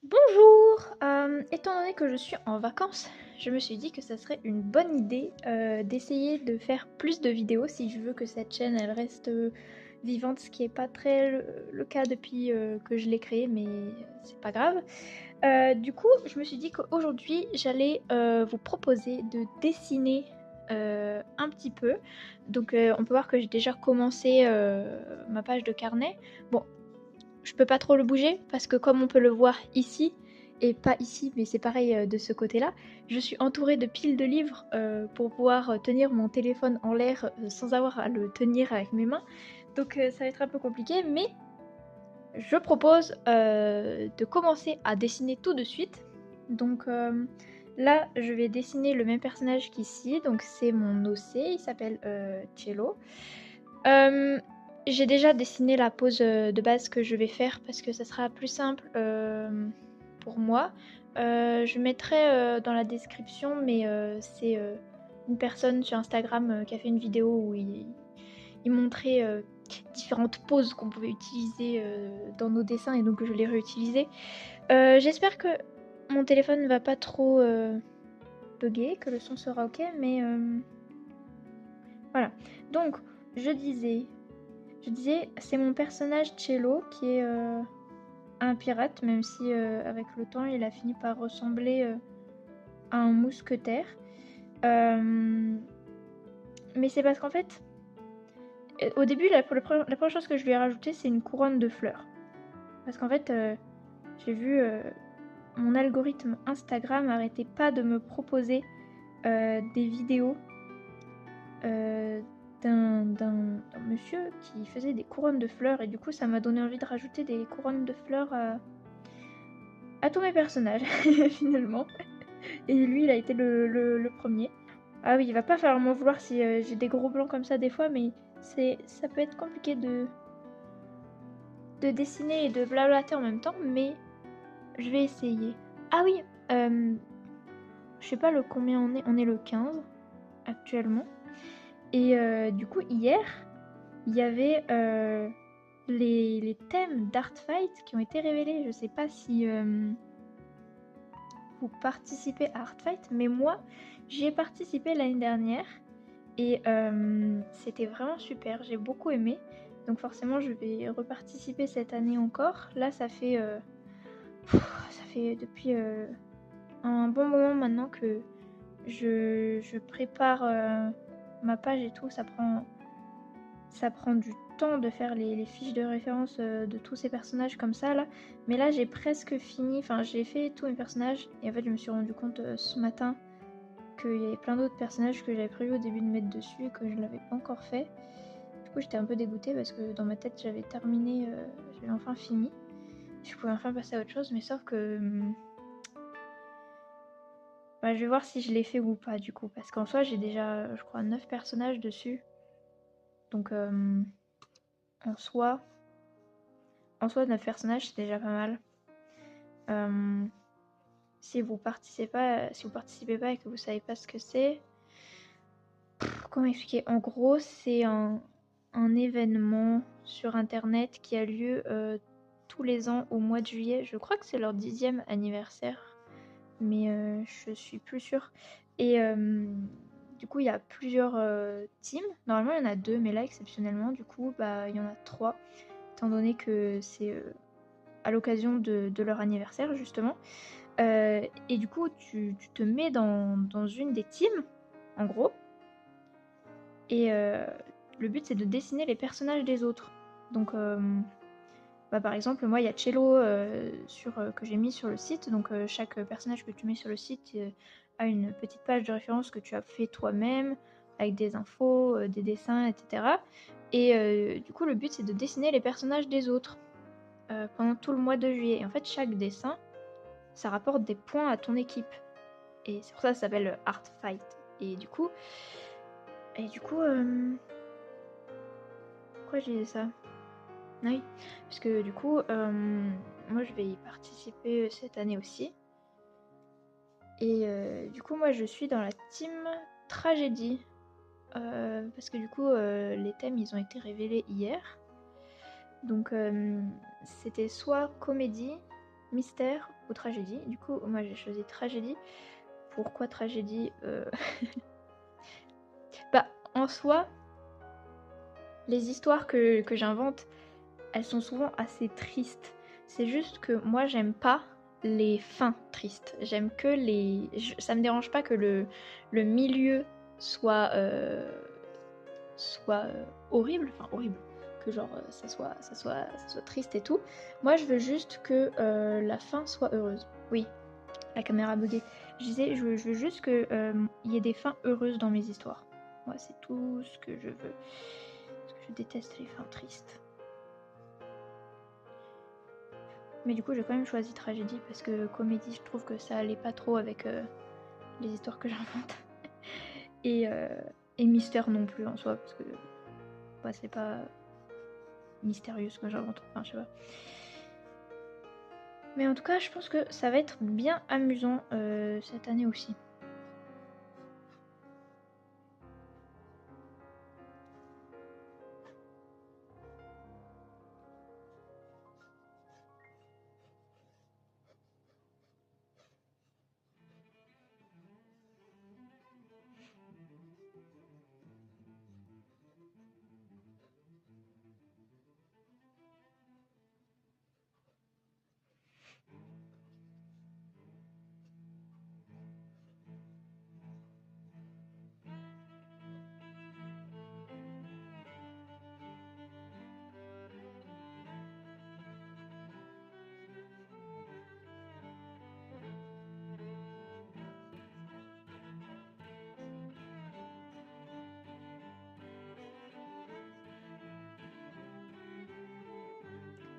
Bonjour! Étant donné que je suis en vacances, je me suis dit que ça serait une bonne idée d'essayer de faire plus de vidéos si je veux que cette chaîne elle reste vivante, ce qui n'est pas très le cas depuis que je l'ai créée, mais c'est pas grave. Du coup, je me suis dit qu'aujourd'hui j'allais vous proposer de dessiner un petit peu. Donc on peut voir que j'ai déjà commencé ma page de carnet. Bon, je peux pas trop le bouger parce que comme on peut le voir ici, et pas ici, mais c'est pareil de ce côté-là, je suis entourée de piles de livres pour pouvoir tenir mon téléphone en l'air sans avoir à le tenir avec mes mains. Donc ça va être un peu compliqué, mais je propose de commencer à dessiner tout de suite. Donc là, je vais dessiner le même personnage qu'ici, donc c'est mon OC, il s'appelle Cello. J'ai déjà dessiné la pose de base que je vais faire parce que ça sera plus simple pour moi. Je mettrai dans la description, mais c'est une personne sur Instagram qui a fait une vidéo où il montrait différentes poses qu'on pouvait utiliser dans nos dessins et donc je l'ai réutilisé. J'espère que mon téléphone ne va pas trop bugger, que le son sera ok, mais voilà. Donc, je disais, c'est mon personnage Cello qui est un pirate, même si avec le temps il a fini par ressembler à un mousquetaire. Mais c'est parce qu'en fait, au début, la première chose que je lui ai rajouté, c'est une couronne de fleurs. Parce qu'en fait, j'ai vu mon algorithme Instagram n'arrêtait pas de me proposer des vidéos d'un monsieur qui faisait des couronnes de fleurs et du coup ça m'a donné envie de rajouter des couronnes de fleurs à tous mes personnages finalement. Et lui il a été le premier. Ah oui, il va pas falloir m'en vouloir si j'ai des gros blancs comme ça des fois, mais ça peut être compliqué de dessiner et de blablater en même temps, mais je vais essayer. Ah oui, je sais pas le combien on est le 15 actuellement. Et du coup hier, il y avait les thèmes d'Artfight qui ont été révélés. Je sais pas si vous participez à Artfight, mais moi j'y ai participé l'année dernière et c'était vraiment super, j'ai beaucoup aimé. Donc forcément je vais reparticiper cette année encore. Là ça fait depuis un bon moment maintenant que je prépare ma page et tout. Ça prend du temps de faire les fiches de référence de tous ces personnages comme ça là. Mais là j'ai presque fini, enfin j'ai fait tous mes personnages et en fait je me suis rendu compte ce matin qu'il y avait plein d'autres personnages que j'avais prévu au début de mettre dessus et que je l'avais pas encore fait. Du coup j'étais un peu dégoûtée parce que dans ma tête j'avais terminé, j'avais enfin fini. Je pouvais enfin passer à autre chose, mais sauf que bah, je vais voir si je l'ai fait ou pas du coup. Parce qu'en soi j'ai déjà je crois 9 personnages dessus. Donc en soi, 9 personnages c'est déjà pas mal. Si vous participez pas et que vous savez pas ce que c'est, comment expliquer? En gros, c'est un événement sur internet qui a lieu tous les ans au mois de juillet. Je crois que c'est leur 10e anniversaire, mais je suis plus sûre. Et du coup, il y a plusieurs teams. Normalement, il y en a 2, mais là, exceptionnellement, du coup, bah, il y en a 3, étant donné que c'est à l'occasion de leur anniversaire, justement. Et du coup, tu te mets dans une des teams, en gros. Et le but, c'est de dessiner les personnages des autres. Donc, bah, par exemple, moi, il y a Cello que j'ai mis sur le site. Donc, chaque personnage que tu mets sur le site a une petite page de référence que tu as fait toi-même, avec des infos, des dessins, etc. Et du coup, le but, c'est de dessiner les personnages des autres pendant tout le mois de juillet. Et en fait, chaque dessin, ça rapporte des points à ton équipe. Et c'est pour ça que ça s'appelle Art Fight. Et du coup, pourquoi j'ai dit ça? Oui, parce que du coup, moi je vais y participer cette année aussi. Et du coup, moi je suis dans la team tragédie. Parce que du coup, les thèmes ils ont été révélés hier. Donc c'était soit comédie, mystère ou tragédie. Du coup, moi j'ai choisi tragédie. Pourquoi tragédie? Bah, en soi, les histoires que j'invente, elles sont souvent assez tristes. C'est juste que moi, j'aime pas les fins tristes. J'aime que les... Ça me dérange pas que le milieu soit, horrible. Enfin, horrible. Que genre, ça soit triste et tout. Moi, je veux juste que la fin soit heureuse. Oui, la caméra buguée. Je disais, je veux juste que il y ait des fins heureuses dans mes histoires. Moi, c'est tout ce que je veux. Parce que je déteste les fins tristes. Mais du coup, j'ai quand même choisi tragédie parce que comédie, je trouve que ça allait pas trop avec les histoires que j'invente. et, mystère non plus en soi, parce que bah, c'est pas mystérieux ce que j'invente. Enfin, je sais pas. Mais en tout cas, je pense que ça va être bien amusant cette année aussi.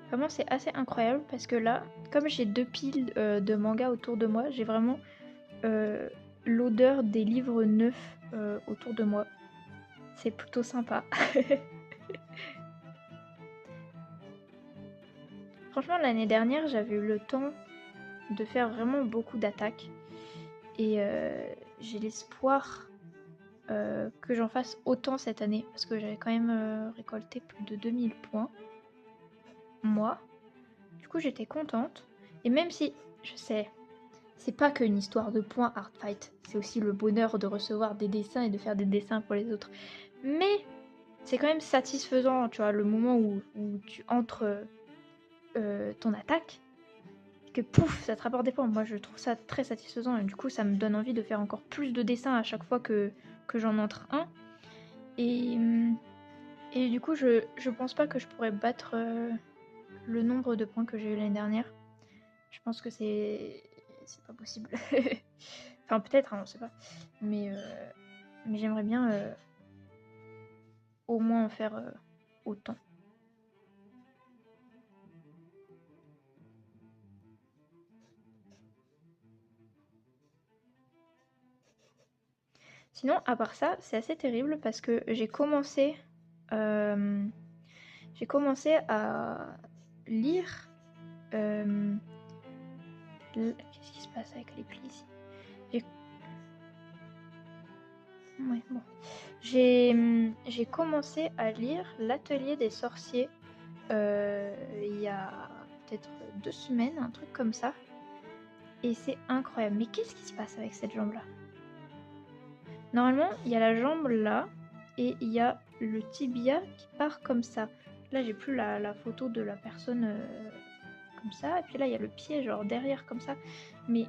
Vraiment, c'est assez incroyable parce que là, comme j'ai 2 piles de mangas autour de moi, j'ai vraiment l'odeur des livres neufs autour de moi. C'est plutôt sympa. Franchement, l'année dernière, j'avais eu le temps de faire vraiment beaucoup d'attaques. Et j'ai l'espoir que j'en fasse autant cette année. Parce que j'avais quand même récolté plus de 2000 points. Moi. Du coup, j'étais contente. Et même si, je sais, c'est pas qu'une histoire de points Heartfight. C'est aussi le bonheur de recevoir des dessins et de faire des dessins pour les autres. Mais c'est quand même satisfaisant, tu vois, le moment où tu entres ton attaque. Que pouf, ça te rapporte des points. Moi, je trouve ça très satisfaisant. Et du coup, ça me donne envie de faire encore plus de dessins à chaque fois que j'en entre un. Et, du coup, je pense pas que je pourrais battre le nombre de points que j'ai eu l'année dernière. Je pense que c'est pas possible. Enfin, peut-être, hein, on sait pas. Mais j'aimerais bien au moins en faire autant. Sinon, à part ça, c'est assez terrible parce que j'ai commencé à lire. Qu'est-ce qui se passe avec les plis ici? Ouais, bon. J'ai commencé à lire L'Atelier des sorciers il y a peut-être 2 semaines, un truc comme ça. Et c'est incroyable. Mais qu'est-ce qui se passe avec cette jambe-là? Normalement, il y a la jambe là et il y a le tibia qui part comme ça. Là, j'ai plus la photo de la personne comme ça. Et puis là, il y a le pied genre derrière comme ça. Mais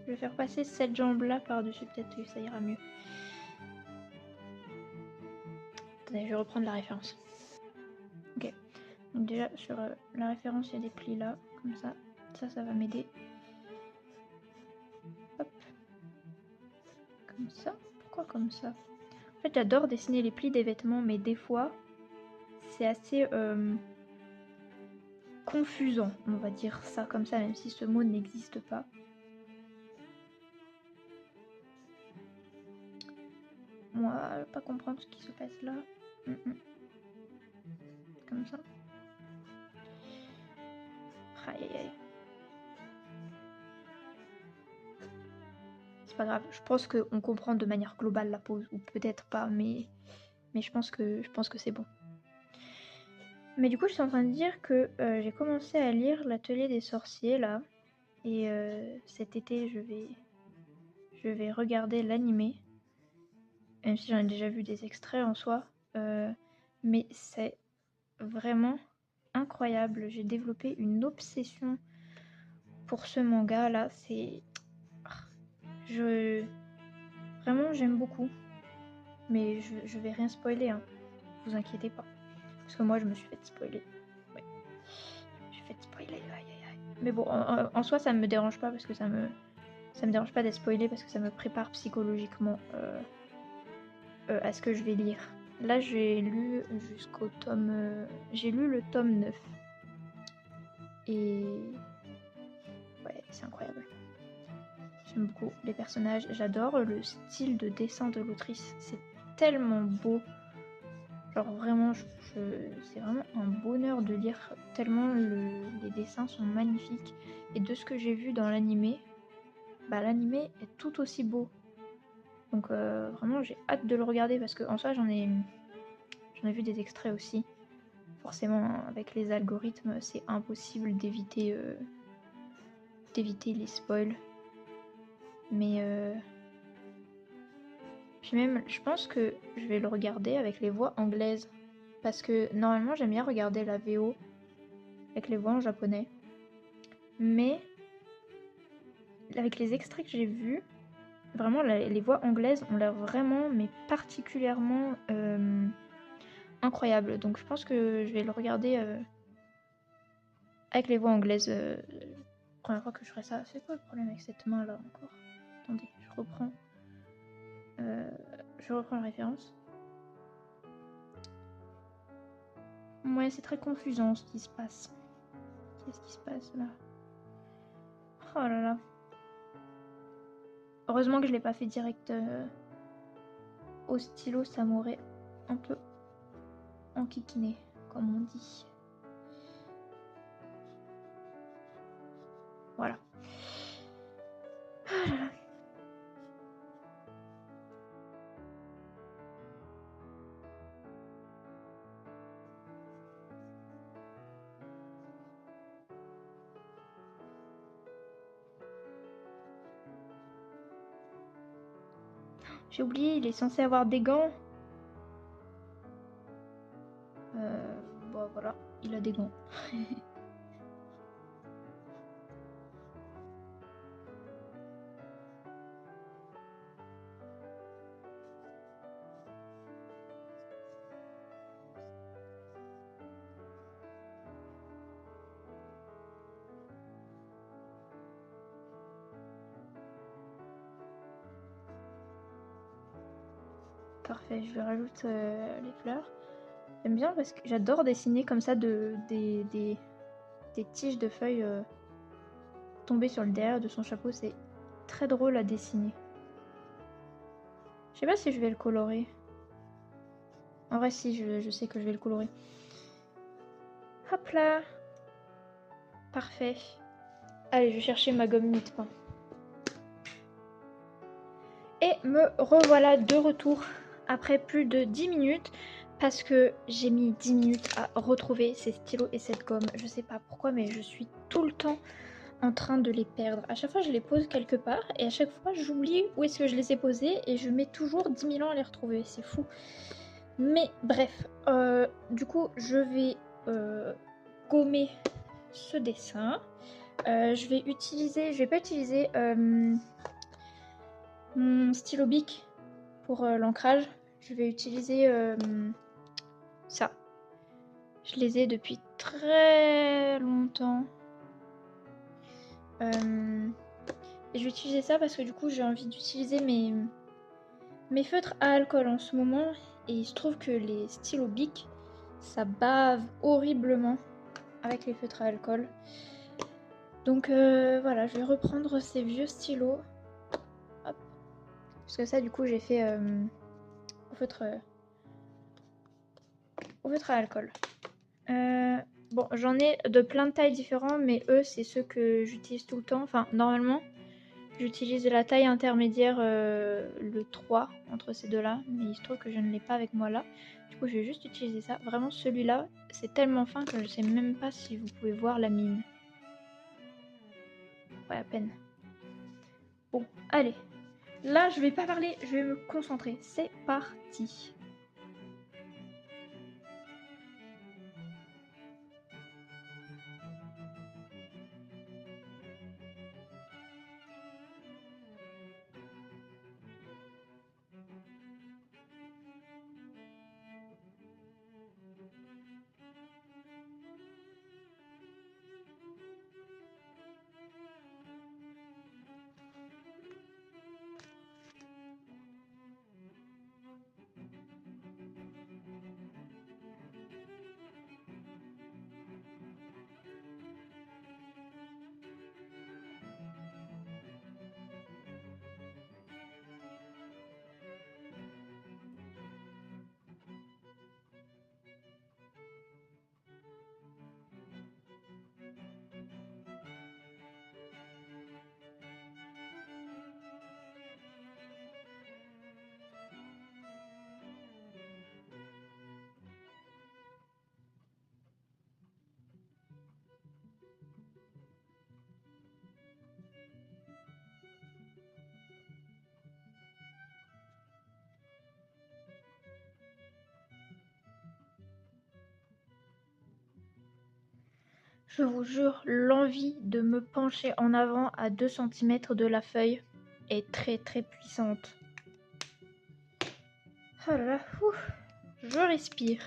je vais faire passer cette jambe-là par-dessus. Peut-être que ça ira mieux. Attendez, je vais reprendre la référence. Ok. Donc déjà, sur la référence, il y a des plis là, comme ça. Ça va m'aider. Hop. Comme ça. Pourquoi comme ça? En fait, j'adore dessiner les plis des vêtements, mais des fois, c'est assez confusant, on va dire ça comme ça, même si ce mot n'existe pas. Moi, je vais pas comprendre ce qui se passe là. Comme ça. Aïe aïe aïe. C'est pas grave, je pense qu'on comprend de manière globale la pose, ou peut-être pas, mais je pense que c'est bon. Mais du coup, je suis en train de dire que j'ai commencé à lire l'Atelier des sorciers là. Et cet été, je vais regarder l'animé. Même si j'en ai déjà vu des extraits en soi. Mais c'est vraiment incroyable. J'ai développé une obsession pour ce manga là. C'est. Vraiment, j'aime beaucoup. Mais je vais rien spoiler, hein. Vous inquiétez pas. Parce que moi, je me suis fait spoiler. Ouais. Je me suis fait spoiler. Aïe, aïe, aïe. Mais bon, en soi, ça me dérange pas parce que ça me dérange pas d'être spoilé parce que ça me prépare psychologiquement à ce que je vais lire. Là, j'ai lu jusqu'au tome. J'ai lu le tome 9. Et. Ouais, c'est incroyable. J'aime beaucoup les personnages. J'adore le style de dessin de l'autrice. C'est tellement beau. Genre vraiment, c'est vraiment un bonheur de lire tellement les dessins sont magnifiques. Et de ce que j'ai vu dans l'animé, bah l'animé est tout aussi beau. Donc vraiment, j'ai hâte de le regarder parce qu'en soi, j'en ai vu des extraits aussi. Forcément, avec les algorithmes, c'est impossible d'éviter les spoils. Mais puis même, je pense que je vais le regarder avec les voix anglaises. Parce que normalement, j'aime bien regarder la VO avec les voix en japonais. Mais avec les extraits que j'ai vus, vraiment, les voix anglaises ont l'air vraiment, mais particulièrement incroyables. Donc je pense que je vais le regarder avec les voix anglaises. Première fois que je ferai ça. C'est quoi le problème avec cette main là encore? Attendez, je reprends la référence. Ouais, c'est très confusant ce qui se passe. Qu'est-ce qui se passe là? Oh là là. Heureusement que je l'ai pas fait direct au stylo, ça m'aurait un peu enquiquiné, comme on dit. Voilà. Ah là là. J'ai oublié, il est censé avoir des gants. Bon voilà, il a des gants. Parfait, je lui rajoute les fleurs. J'aime bien parce que j'adore dessiner comme ça des tiges de feuilles tombées sur le derrière de son chapeau. C'est très drôle à dessiner. Je sais pas si je vais le colorer. En vrai, si, je sais que je vais le colorer. Hop là. Parfait. Allez, je vais chercher ma gomme mie-pain. Et me revoilà de retour après plus de 10 minutes. Parce que j'ai mis 10 minutes à retrouver ces stylos et cette gomme. Je sais pas pourquoi, mais je suis tout le temps en train de les perdre. À chaque fois, je les pose quelque part et à chaque fois, j'oublie où est-ce que je les ai posés et je mets toujours 10 000 ans à les retrouver. C'est fou. Mais bref, du coup, je vais gommer ce dessin. Je vais pas utiliser mon stylo bic pour l'ancrage. Je vais utiliser ça. Je les ai depuis très longtemps. Et je vais utiliser ça parce que du coup j'ai envie d'utiliser mes feutres à alcool en ce moment. Et il se trouve que les stylos bic, ça bave horriblement avec les feutres à alcool. Donc voilà, je vais reprendre ces vieux stylos. Hop. Parce que ça du coup j'ai fait au feutre à alcool. Bon, j'en ai de plein de tailles différentes, mais eux, c'est ceux que j'utilise tout le temps. Enfin, normalement, J'utilise la taille intermédiaire, le 3 entre ces deux-là, mais il se trouve que je ne l'ai pas avec moi là. Du coup, je vais juste utiliser ça. Vraiment, celui-là, c'est tellement fin que je sais même pas si vous pouvez voir la mine. Ouais, à peine. Bon, allez. Là, je vais pas parler, je vais me concentrer. C'est parti. Je vous jure, l'envie de me pencher en avant à 2 cm de la feuille est très très puissante. Oh là là, ouf, je respire.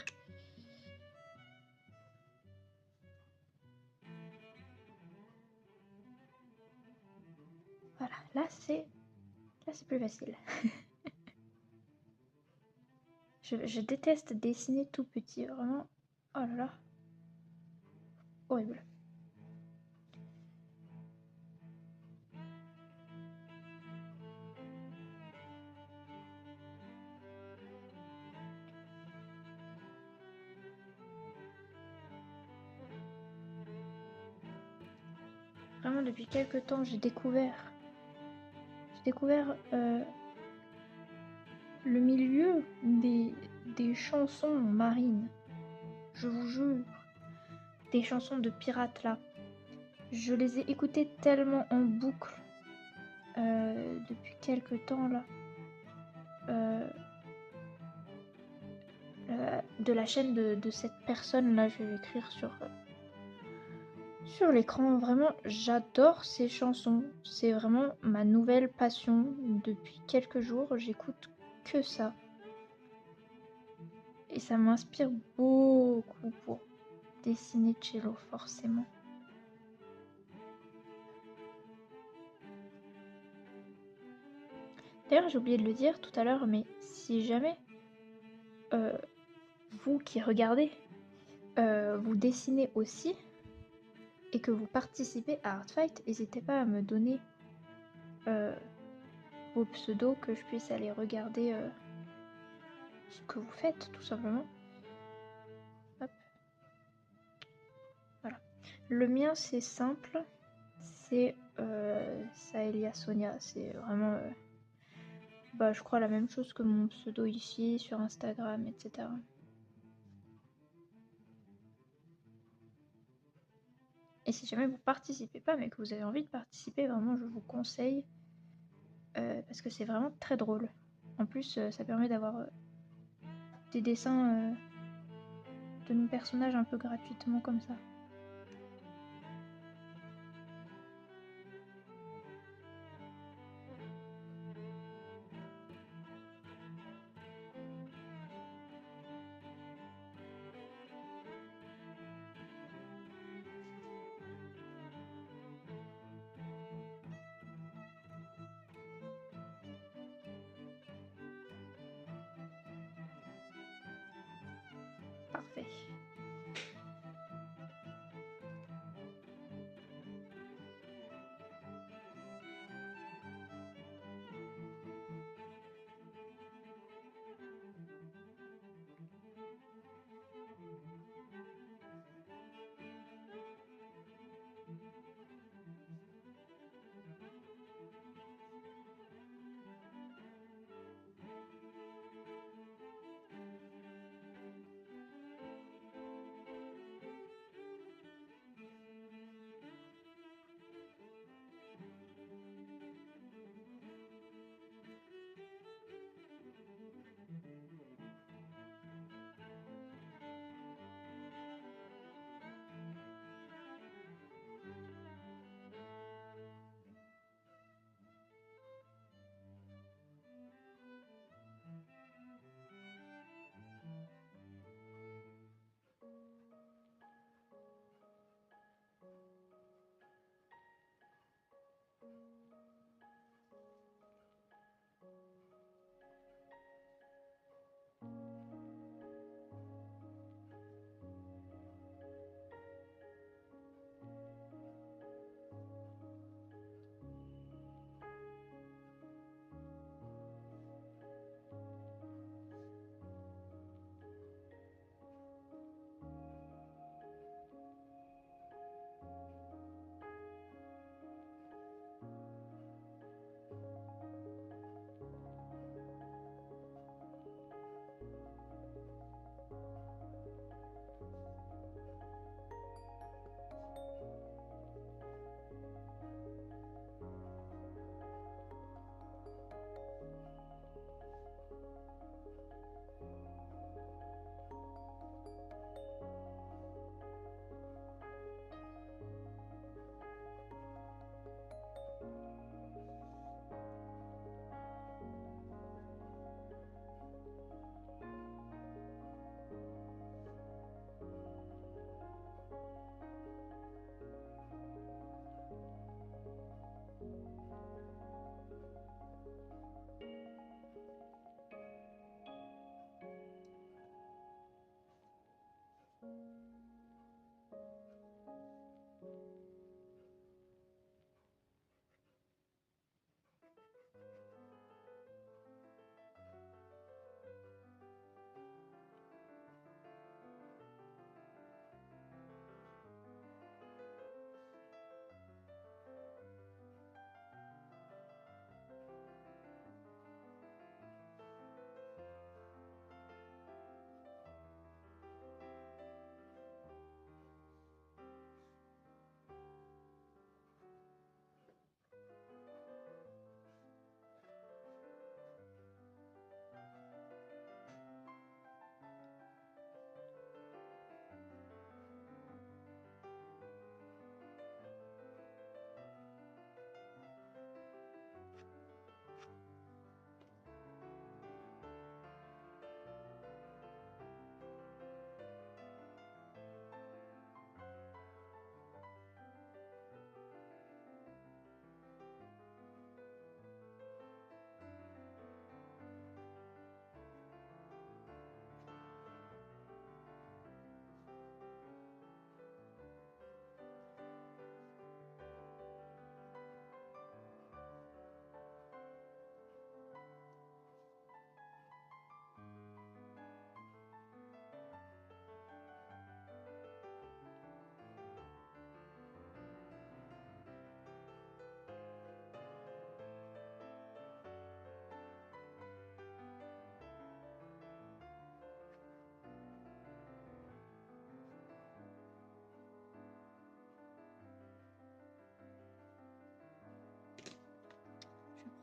Voilà, là c'est plus facile. je déteste dessiner tout petit, vraiment. Oh là là, horrible. Vraiment, depuis quelques temps, j'ai découvert le milieu des chansons marines. Je vous jure, des chansons de pirates là. Je les ai écoutées tellement en boucle depuis quelques temps là. De la chaîne de cette personne là, je vais l'écrire sur l'écran. Vraiment, j'adore ces chansons. C'est vraiment ma nouvelle passion. Depuis quelques jours, j'écoute que ça. Et ça m'inspire beaucoup pour dessiner cello, forcément. D'ailleurs, j'ai oublié de le dire tout à l'heure, mais si jamais vous qui regardez, vous dessinez aussi et que vous participez à Artfight, n'hésitez pas à me donner vos pseudos, que je puisse aller regarder ce que vous faites, tout simplement. Hop. Voilà. Le mien, c'est simple. C'est Saelia Sonia. C'est vraiment, je crois, la même chose que mon pseudo ici, sur Instagram, etc. Et si jamais vous participez pas, mais que vous avez envie de participer, vraiment, je vous conseille. Parce que c'est vraiment très drôle. En plus, ça permet d'avoir des dessins de nos personnages un peu gratuitement comme ça. Parfait.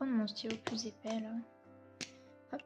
prendre mon stylo plus épais là. Hop.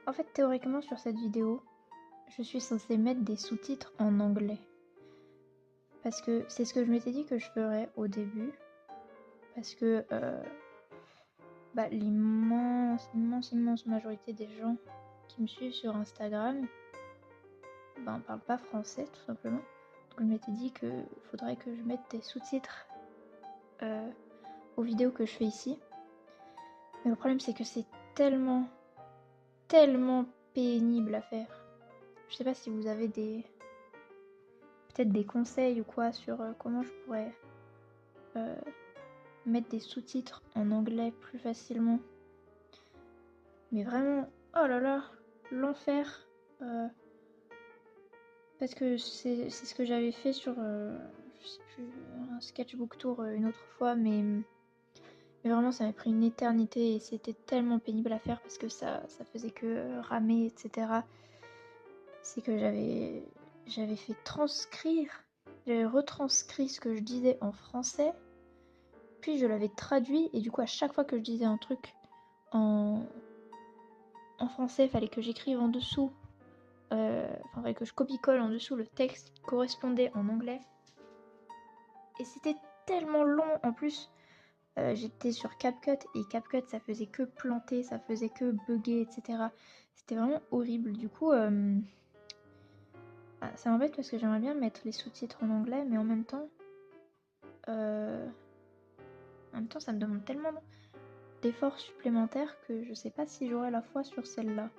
En fait, théoriquement, sur cette vidéo, je suis censée mettre des sous-titres en anglais. Parce que c'est ce que je m'étais dit que je ferais au début. Parce que l'immense majorité des gens qui me suivent sur Instagram parlent pas français, tout simplement. Donc je m'étais dit qu'il faudrait que je mette des sous-titres aux vidéos que je fais ici. Mais le problème, c'est que c'est tellement pénible à faire. Je sais pas si vous avez peut-être des conseils ou quoi sur comment je pourrais mettre des sous-titres en anglais plus facilement. Mais vraiment, oh là là, l'enfer. Parce que c'est ce que j'avais fait sur je sais plus, un sketchbook tour une autre fois, mais vraiment ça m'a pris une éternité et c'était tellement pénible à faire parce que ça faisait que ramer, etc. C'est que j'avais fait transcrire, j'avais retranscrit ce que je disais en français, puis je l'avais traduit et du coup à chaque fois que je disais un truc en français, il fallait que j'écrive en dessous, fallait que je copie-colle en dessous le texte qui correspondait en anglais. Et c'était tellement long en plus. J'étais sur CapCut et CapCut ça faisait que planter, ça faisait que bugger, etc. C'était vraiment horrible. Du coup, ça m'embête parce que j'aimerais bien mettre les sous-titres en anglais, mais en même temps, ça me demande tellement d'efforts supplémentaires que je sais pas si j'aurai la foi sur celle-là.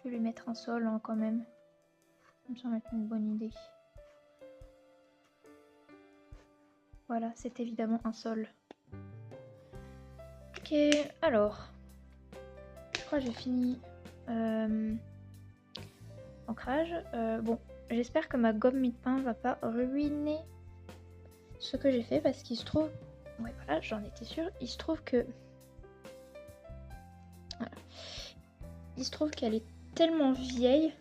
Je vais lui mettre un sol hein, quand même. Comme ça, ça va être une bonne idée. Voilà, c'est évidemment un sol. Ok, alors. Je crois que j'ai fini ancrage. Bon, j'espère que ma gomme mie-de-pain va pas ruiner ce que j'ai fait parce qu'il se trouve... Ouais, voilà, j'en étais sûre. Il se trouve que... Voilà. Il se trouve qu'elle est tellement vieille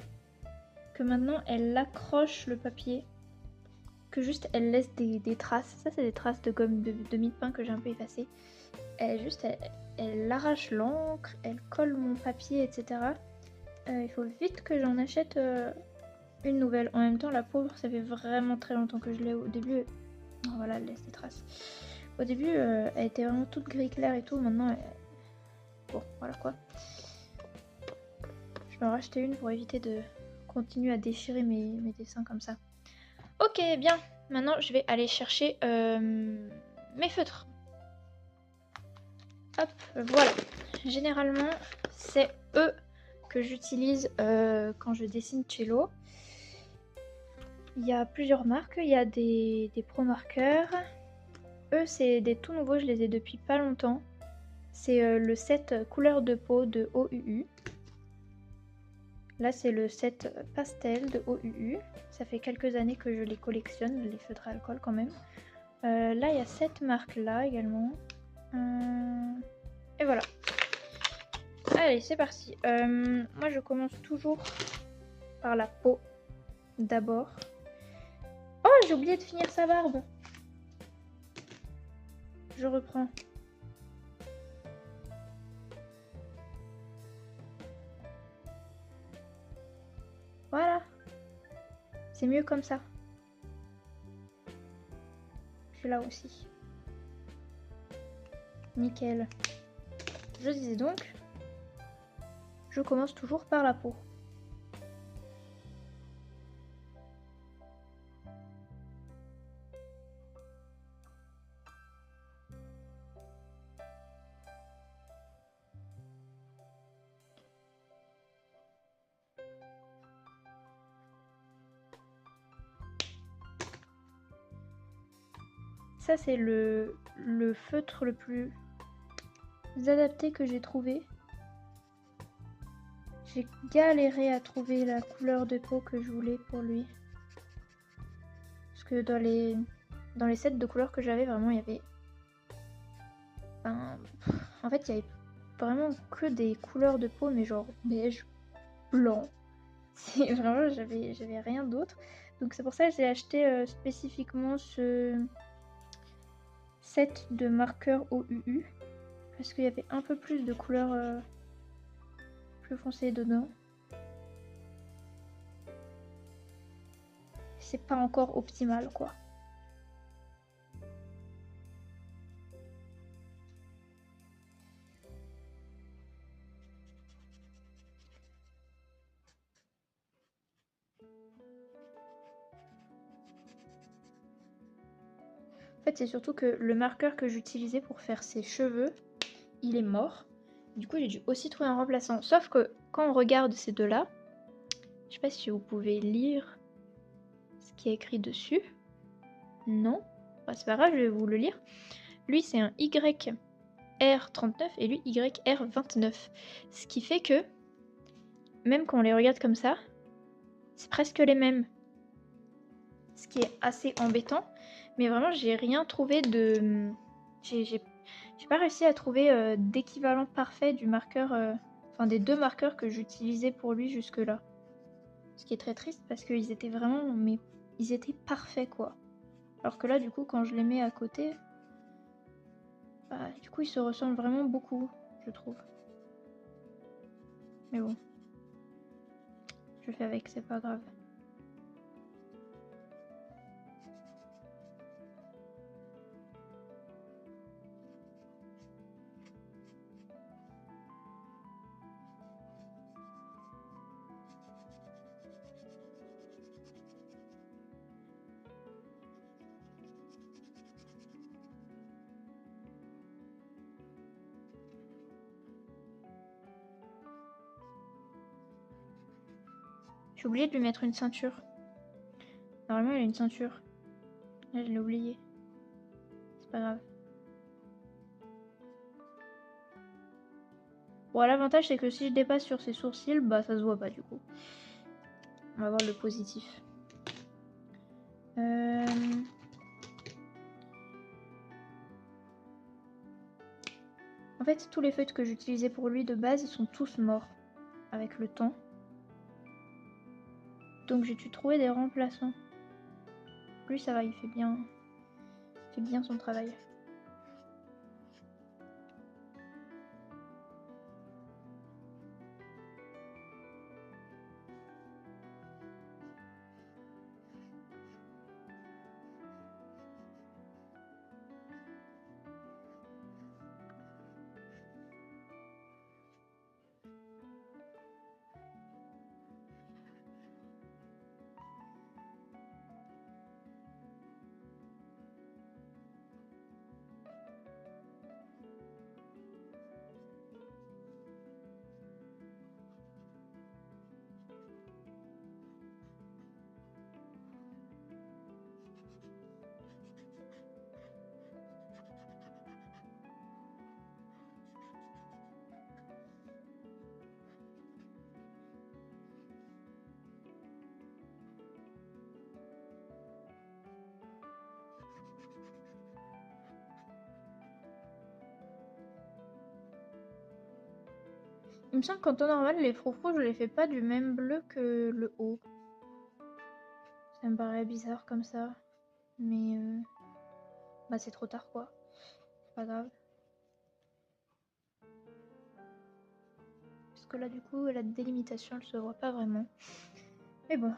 que maintenant elle accroche le papier. Que juste elle laisse des traces. Ça, c'est des traces de gomme de mie-de-pain que j'ai un peu effacées. Elle arrache l'encre, elle colle mon papier, etc. Il faut vite que j'en achète une nouvelle. En même temps, la pauvre, ça fait vraiment très longtemps que je l'ai. Au début, oh, voilà, elle laisse des traces. Au début, elle était vraiment toute gris clair et tout. Maintenant, bon, voilà quoi. Je vais en racheter une pour éviter de continuer à déchirer mes dessins comme ça. Ok, bien. Maintenant, je vais aller chercher mes feutres. Hop, voilà. Généralement, c'est eux que j'utilise quand je dessine cello. Il y a plusieurs marques. Il y a des pro marqueurs. Eux, c'est des tout nouveaux. Je les ai depuis pas longtemps. C'est le set couleur de peau de OUU. Là, c'est le set pastel de OUU. Ça fait quelques années que je les collectionne, les feutres à alcool quand même. Là, il y a cette marque-là également. Et voilà. Allez, c'est parti. Moi, je commence toujours par la peau d'abord. Oh, j'ai oublié de finir sa barbe. Je reprends. Voilà. C'est mieux comme ça. Je suis là aussi. Nickel. Je disais donc, je commence toujours par la peau. Ça, c'est le feutre le plus adapté que j'ai trouvé. J'ai galéré à trouver la couleur de peau que je voulais pour lui. Parce que dans les sets de couleurs que j'avais, vraiment, il y avait... en fait, il y avait vraiment que des couleurs de peau, mais genre beige, blanc. C'est vraiment, j'avais rien d'autre. Donc c'est pour ça que j'ai acheté spécifiquement ce set de marqueurs OUU. Parce qu'il y avait un peu plus de couleurs plus foncées dedans. C'est pas encore optimal quoi. En fait, c'est surtout que le marqueur que j'utilisais pour faire ses cheveux, il est mort. Du coup, j'ai dû aussi trouver un remplaçant. Sauf que quand on regarde ces deux-là, je sais pas si vous pouvez lire ce qui est écrit dessus. Non, bah, c'est pas grave, je vais vous le lire. Lui, c'est un YR39 et lui, YR29. Ce qui fait que, même quand on les regarde comme ça, c'est presque les mêmes. Ce qui est assez embêtant. Mais vraiment, j'ai rien trouvé de... J'ai pas réussi à trouver d'équivalent parfait du marqueur... Enfin, des deux marqueurs que j'utilisais pour lui jusque-là. Ce qui est très triste parce qu'ils étaient vraiment... Mais ils étaient parfaits, quoi. Alors que là, du coup, quand je les mets à côté... Bah, du coup, ils se ressemblent vraiment beaucoup, je trouve. Mais bon. Je fais avec, c'est pas grave. J'ai oublié de lui mettre une ceinture. Normalement, il a une ceinture. Là, je l'ai oublié. C'est pas grave. Bon, l'avantage, c'est que si je dépasse sur ses sourcils, bah ça se voit pas du coup. On va voir le positif. En fait, tous les feutres que j'utilisais pour lui de base, ils sont tous morts avec le temps. Donc j'ai dû trouver des remplaçants. Lui, ça va, il fait bien son travail. Il me semble qu'en temps normal, les froufrous, je les fais pas du même bleu que le haut. Ça me paraît bizarre comme ça. Mais bah c'est trop tard quoi. C'est pas grave. Parce que là du coup, la délimitation, elle se voit pas vraiment. Mais bon.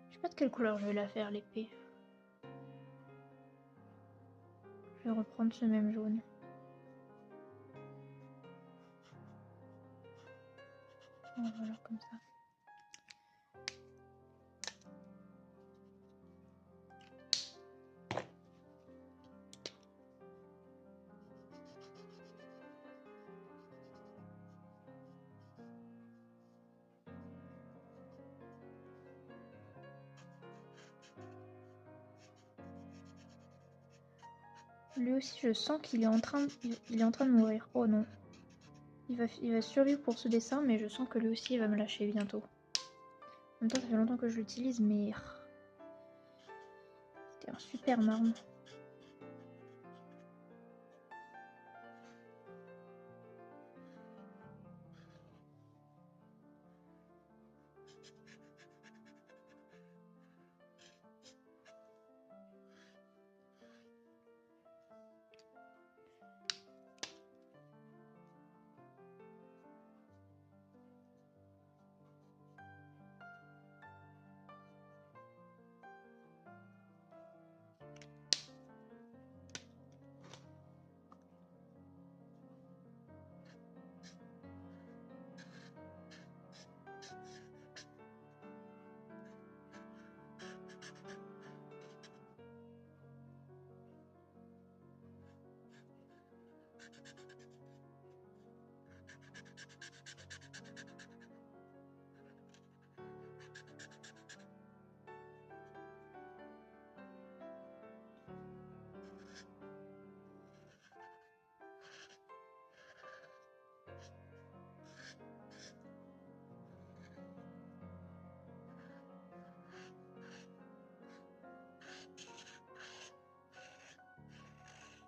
Je sais pas de quelle couleur je vais la faire l'épée. Je vais reprendre ce même jaune. Voilà, comme ça. Lui aussi, je sens qu'il est en train de mourir. Oh non. Il va survivre pour ce dessin, mais je sens que lui aussi, il va me lâcher bientôt. En même temps, ça fait longtemps que je l'utilise, mais... C'était un super marne.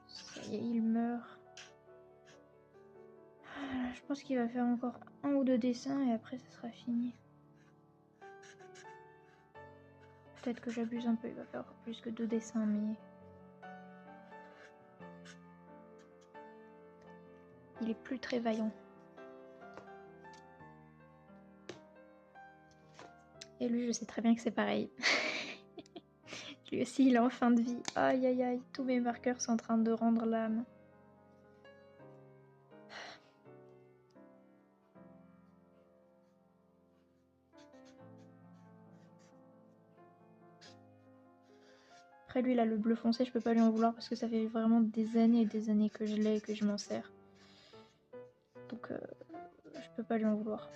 Ça y est, il meurt. Je pense qu'il va faire encore un ou deux dessins et après ça sera fini. Peut-être que j'abuse un peu, il va faire plus que 2 dessins, mais... Il est plus très vaillant. Et lui, je sais très bien que c'est pareil. Lui aussi, il est en fin de vie. Aïe aïe aïe, tous mes marqueurs sont en train de rendre l'âme. Après lui, il a le bleu foncé, je peux pas lui en vouloir parce que ça fait vraiment des années et des années que je l'ai et que je m'en sers. Donc je peux pas lui en vouloir.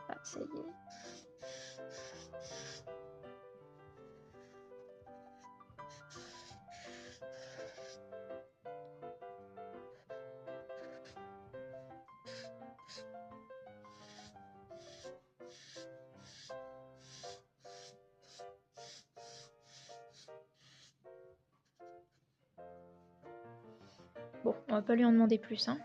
Ah, ça y est. Bon, on va pas lui en demander plus, hein.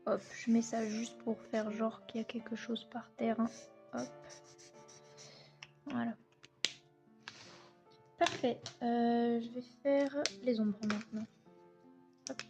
Hop, je mets ça juste pour faire genre qu'il y a quelque chose par terre, hein. Hop. Voilà. Parfait. Je vais faire les ombres maintenant. Hop.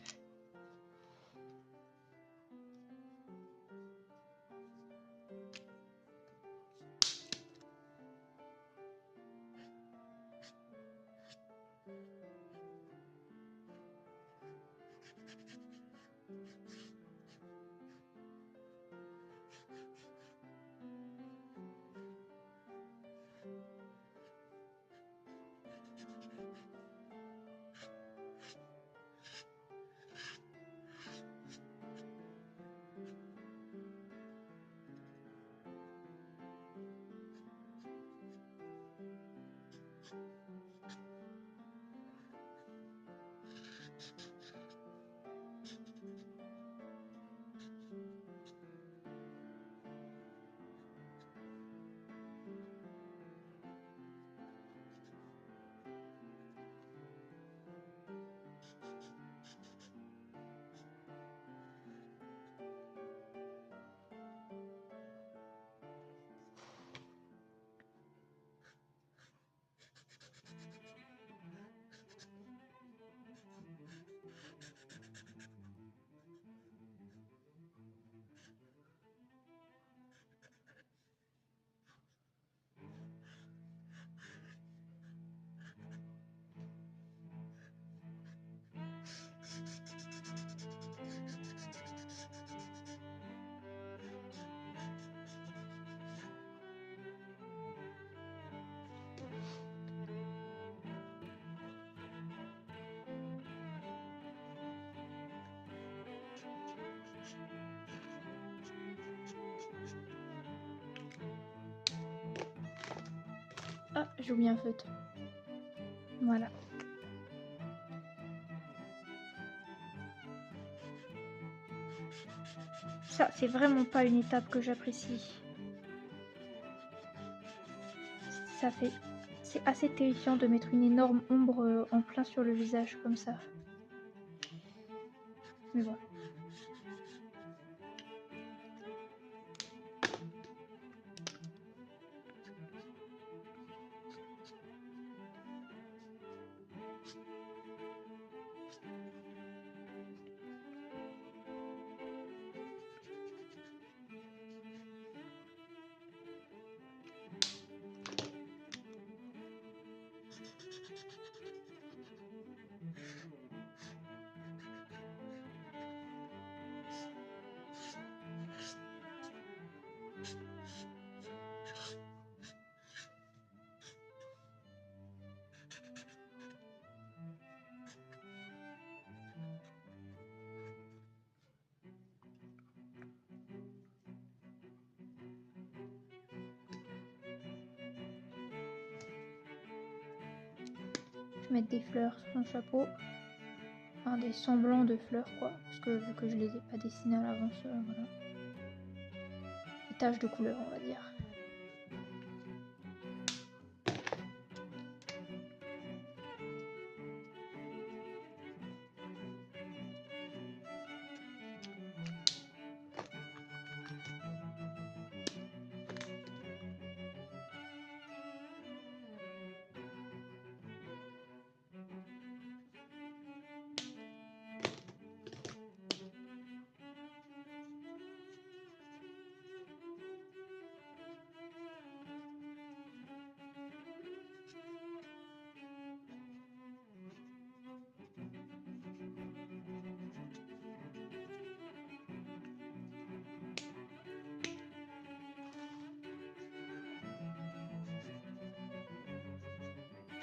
Ah, j'ai oublié un feutre. Voilà. Ça, c'est vraiment pas une étape que j'apprécie. Ça fait... C'est assez terrifiant de mettre une énorme ombre en plein sur le visage comme ça. Mais bon. Je vais mettre des fleurs sur son chapeau. Enfin, des semblants de fleurs, quoi. Parce que vu que je les ai pas dessinées à l'avance, voilà. Des taches de couleur, on va dire.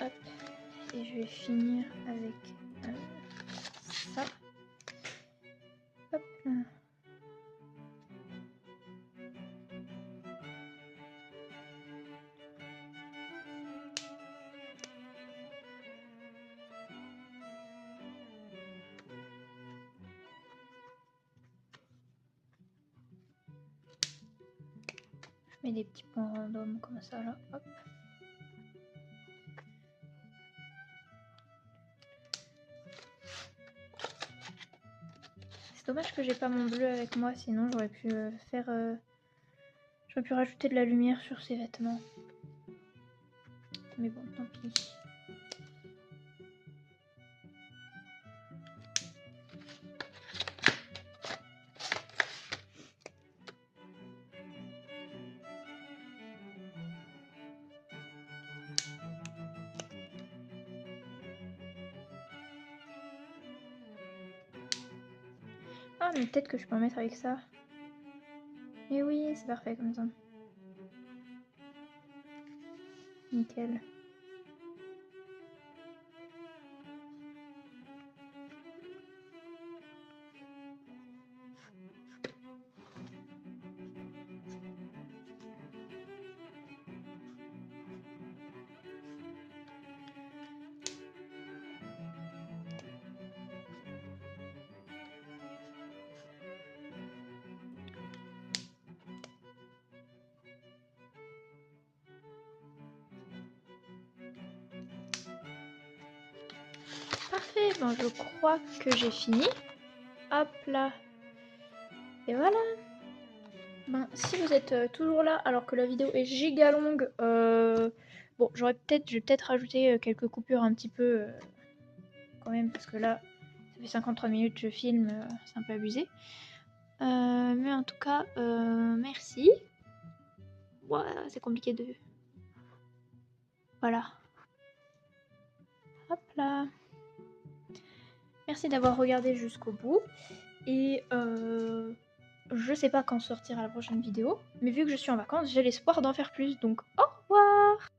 Hop. Et je vais finir avec ça. Hop là. Je mets des petits points random comme ça là. Hop. C'est dommage que j'ai pas mon bleu avec moi, sinon j'aurais pu faire... J'aurais pu rajouter de la lumière sur ces vêtements. Mais bon, tant pis. Ah, mais peut-être que je peux en mettre avec ça. Mais oui, c'est parfait comme ça. Nickel. Parfait, bon, je crois que j'ai fini. Hop là. Et voilà. Ben, si vous êtes toujours là alors que la vidéo est giga longue, bon, je vais peut-être rajouter quelques coupures un petit peu quand même, parce que là, ça fait 53 minutes que je filme, c'est un peu abusé. Mais en tout cas, merci. Ouais, c'est compliqué de... Voilà. Hop là. Merci d'avoir regardé jusqu'au bout. Et je sais pas quand sortira la prochaine vidéo, mais vu que je suis en vacances, j'ai l'espoir d'en faire plus. Donc au revoir!